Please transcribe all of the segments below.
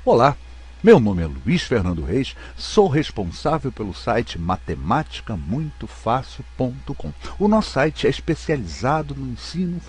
Olá, meu nome é Luiz Fernando Reis, sou responsável pelo site matematicamuitofácil.com. O nosso site é especializado no ensino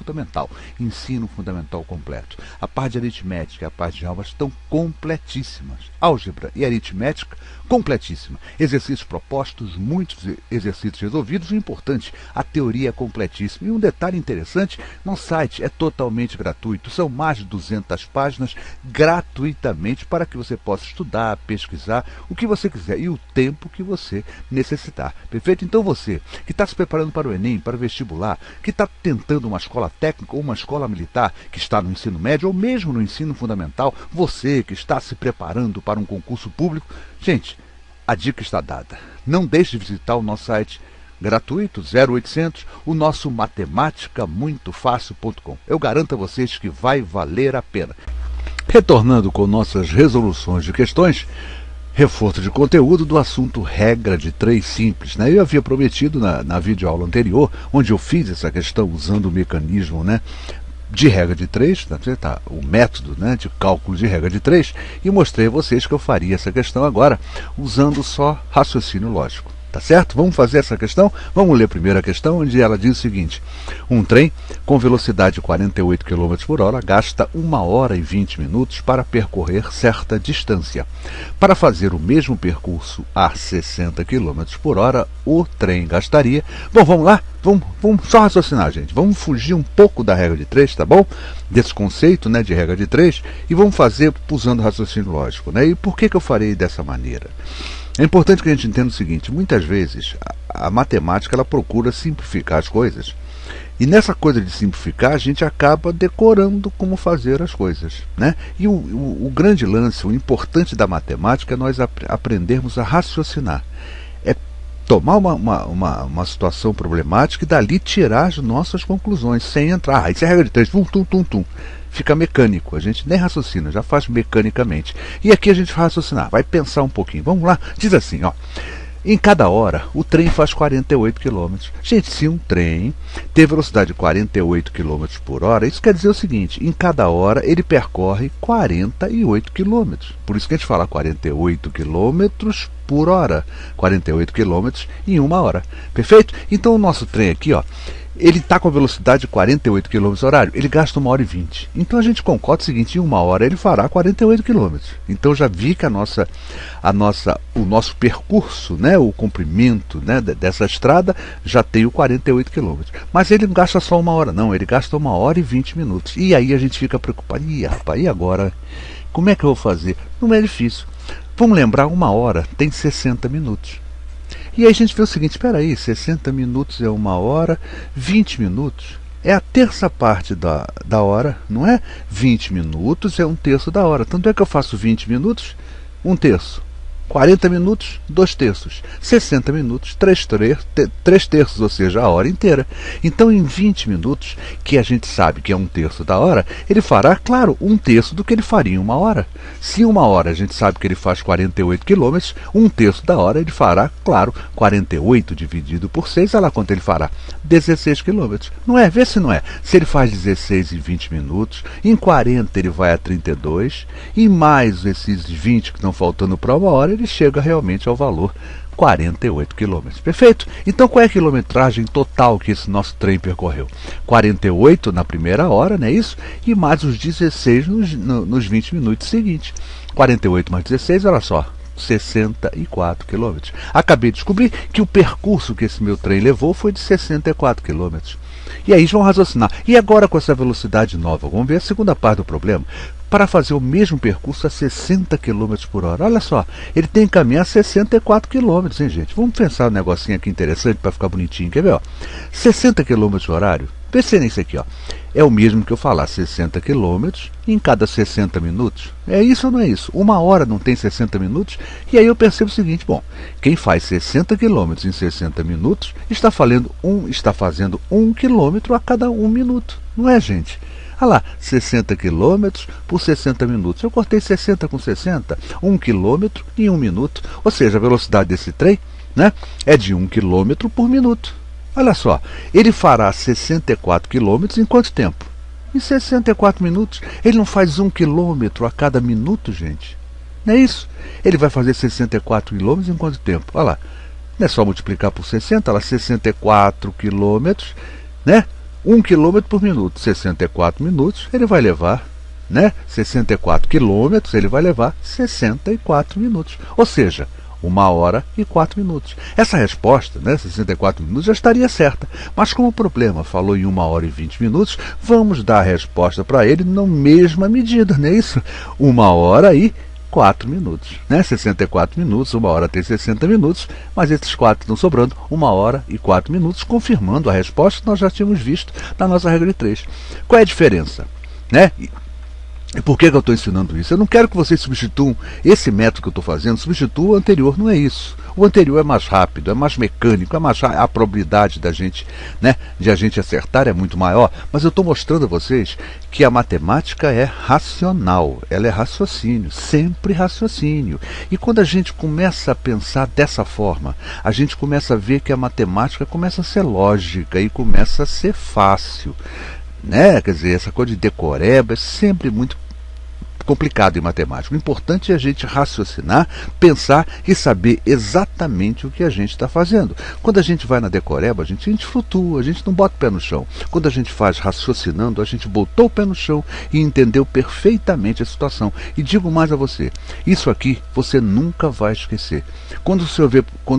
fundamental completo. A parte de aritmética e a parte de álgebra estão completíssimas. Álgebra e aritmética, completíssima. Exercícios propostos, muitos exercícios resolvidos. O importante, a teoria é completíssima. E um detalhe interessante, nosso site é totalmente gratuito. São mais de 200 páginas gratuitamente para que você possa estudar, pesquisar, o que você quiser e o tempo que você necessitar. Perfeito? Então você que está se preparando para o Enem, para o vestibular, que está tentando uma escola técnica ou uma escola militar, que está no ensino médio ou mesmo no ensino fundamental, você que está se preparando para um concurso público, gente, a dica está dada. Não deixe de visitar o nosso site gratuito, 0800, o nosso matematicamuitofácil.com. Eu garanto a vocês que vai valer a pena. Retornando com nossas resoluções de questões, reforço de conteúdo do assunto regra de 3 simples. Eu havia prometido na videoaula anterior, onde eu fiz essa questão usando o mecanismo de regra de 3, o método de cálculo de regra de 3, e mostrei a vocês que eu faria essa questão agora usando só raciocínio lógico. Tá certo? Vamos fazer essa questão? Vamos ler primeiro a questão, onde ela diz o seguinte: um trem com velocidade de 48 km por hora gasta 1 hora e 20 minutos para percorrer certa distância. Para fazer o mesmo percurso a 60 km por hora, o trem gastaria... Bom, vamos lá? Vamos só raciocinar, gente. Vamos fugir um pouco da regra de 3, tá bom? Desse conceito de regra de 3, e vamos fazer usando raciocínio lógico. E por que eu farei dessa maneira? É importante que a gente entenda o seguinte: muitas vezes a matemática ela procura simplificar as coisas, e nessa coisa de simplificar a gente acaba decorando como fazer as coisas. E o grande lance, o importante da matemática é nós aprendermos a raciocinar. É tomar uma situação problemática e dali tirar as nossas conclusões, sem entrar, isso é regra de 3, fica mecânico, a gente nem raciocina, já faz mecanicamente. E aqui a gente vai raciocinar, vai pensar um pouquinho. Vamos lá? Diz assim, ó: em cada hora, o trem faz 48 km. Gente, se um trem tem velocidade de 48 km por hora, isso quer dizer o seguinte: em cada hora ele percorre 48 km. Por isso que a gente fala 48 km por hora. 48 km em 1 hora. Perfeito? Então o nosso trem aqui, ó, ele está com a velocidade de 48 km horário, ele gasta 1 hora e 20. Então a gente concorda o seguinte: em 1 hora ele fará 48 km. Então já vi que o nosso percurso, o comprimento dessa estrada já tem o 48 km. Mas ele não gasta só 1 hora, não, ele gasta 1 hora e 20 minutos. E aí a gente fica preocupado: ih, rapaz, e agora? Como é que eu vou fazer? Não é difícil. Vamos lembrar, 1 hora tem 60 minutos. E aí a gente vê o seguinte: espera aí, 60 minutos é 1 hora, 20 minutos é a terça parte da hora, não é? 20 minutos é 1/3 da hora. Tanto é que eu faço 20 minutos, 1/3. 40 minutos, 2/3. 60 minutos, 3/3, ou seja, a hora inteira. Então, em 20 minutos, que a gente sabe que é 1/3 da hora, ele fará, claro, 1/3 do que ele faria em 1 hora. Se em 1 hora a gente sabe que ele faz 48 km, 1/3 da hora ele fará, claro, 48 dividido por 6, olha lá quanto ele fará: 16 km. Não é? Vê se não é. Se ele faz 16 em 20 minutos, em 40 ele vai a 32, e mais esses 20 que estão faltando para 1 hora, ele chega realmente ao valor 48 km. Perfeito? Então qual é a quilometragem total que esse nosso trem percorreu? 48 na primeira hora, não é isso? E mais os 16 nos 20 minutos seguintes. 48 mais 16, olha só, 64 km. Acabei de descobrir que o percurso que esse meu trem levou foi de 64 km. E aí vão raciocinar: e agora com essa velocidade nova? Vamos ver a segunda parte do problema. Para fazer o mesmo percurso a 60 km por hora, olha só, ele tem que caminhar 64 km, hein, gente? Vamos pensar um negocinho aqui interessante para ficar bonitinho. Quer ver? Ó? 60 km horário, pensei nisso aqui, ó. É o mesmo que eu falar 60 km em cada 60 minutos. É isso ou não é isso? 1 hora não tem 60 minutos? E aí eu percebo o seguinte: bom, quem faz 60 km em 60 minutos está fazendo 1 km a cada 1 minuto. Não é, gente? Olha lá, 60 km por 60 minutos. Eu cortei 60 com 60, 1 km em 1 minuto. Ou seja, a velocidade desse trem é de 1 km por minuto. Olha só, ele fará 64 km em quanto tempo? Em 64 minutos. Ele não faz 1 km a cada minuto, gente. Não é isso? Ele vai fazer 64 quilômetros em quanto tempo? Olha lá. Não é só multiplicar por 60, olha lá, 64 quilômetros, né? 1 quilômetro por minuto, 64 minutos, ele vai levar, né? 64 quilômetros, ele vai levar 64 minutos. Ou seja, 1 hora e 4 minutos. Essa resposta, né, 64 minutos, já estaria certa. Mas como o problema falou em 1 hora e 20 minutos, vamos dar a resposta para ele na mesma medida, não é isso? 1 hora e 4 minutos, né? 64 minutos, 1 hora tem 60 minutos, mas esses 4 estão sobrando, 1 hora e 4 minutos, confirmando a resposta que nós já tínhamos visto na nossa regra de 3. Qual é a diferença, né? E por que eu estou ensinando isso? Eu não quero que vocês substituam esse método que eu estou fazendo, substitua o anterior, não é isso. O anterior é mais rápido, é mais mecânico, é mais a probabilidade da gente, né, de a gente acertar é muito maior, mas eu estou mostrando a vocês que a matemática é racional, ela é raciocínio, sempre raciocínio. E quando a gente começa a pensar dessa forma, a gente começa a ver que a matemática começa a ser lógica e começa a ser fácil. Né? Quer dizer, essa coisa de decoreba é sempre muito complicado em matemática. O importante é a gente raciocinar, pensar e saber exatamente o que a gente está fazendo. Quando a gente vai na decoreba, a gente flutua, a gente não bota o pé no chão. Quando a gente faz raciocinando, a gente botou o pé no chão e entendeu perfeitamente a situação. E digo mais a você, isso aqui você nunca vai esquecer. Quando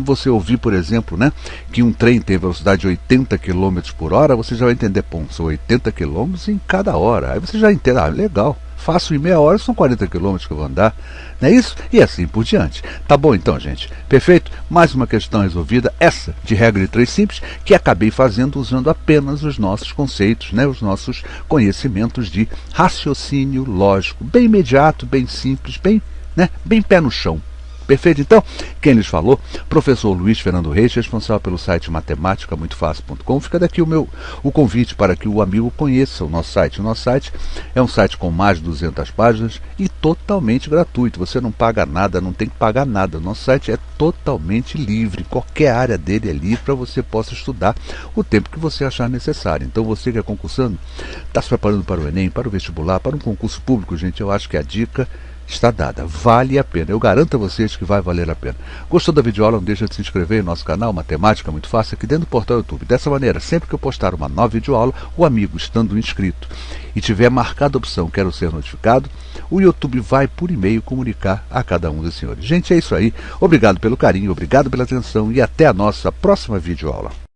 você ouvir, por exemplo, né, que um trem tem velocidade de 80 km por hora, você já vai entender, pô, são 80 km em cada hora. Aí você já entende, legal. Faço em meia hora, são 40 quilômetros que eu vou andar, não é isso? E assim por diante. Tá bom então, gente? Perfeito? Mais uma questão resolvida, essa de regra de 3 simples, que acabei fazendo usando apenas os nossos conceitos, né? Os nossos conhecimentos de raciocínio lógico, bem imediato, bem simples, bem pé no chão. Perfeito? Então, quem lhes falou, professor Luiz Fernando Reis, responsável pelo site matematicamuitofácil.com. Fica daqui o convite para que o amigo conheça o nosso site. O nosso site é um site com mais de 200 páginas e totalmente gratuito. Você não paga nada, não tem que pagar nada. O nosso site é totalmente livre. Qualquer área dele é livre para você possa estudar o tempo que você achar necessário. Então, você que é concursando, está se preparando para o Enem, para o vestibular, para um concurso público, gente, eu acho que a dica está dada, vale a pena, eu garanto a vocês que vai valer a pena. Gostou da videoaula? Não deixa de se inscrever no nosso canal Matemática Muito Fácil aqui dentro do portal YouTube. Dessa maneira, sempre que eu postar uma nova videoaula, o amigo estando inscrito e tiver marcada a opção Quero Ser Notificado, o YouTube vai por e-mail comunicar a cada um dos senhores. Gente, é isso aí, obrigado pelo carinho, obrigado pela atenção e até a nossa próxima videoaula.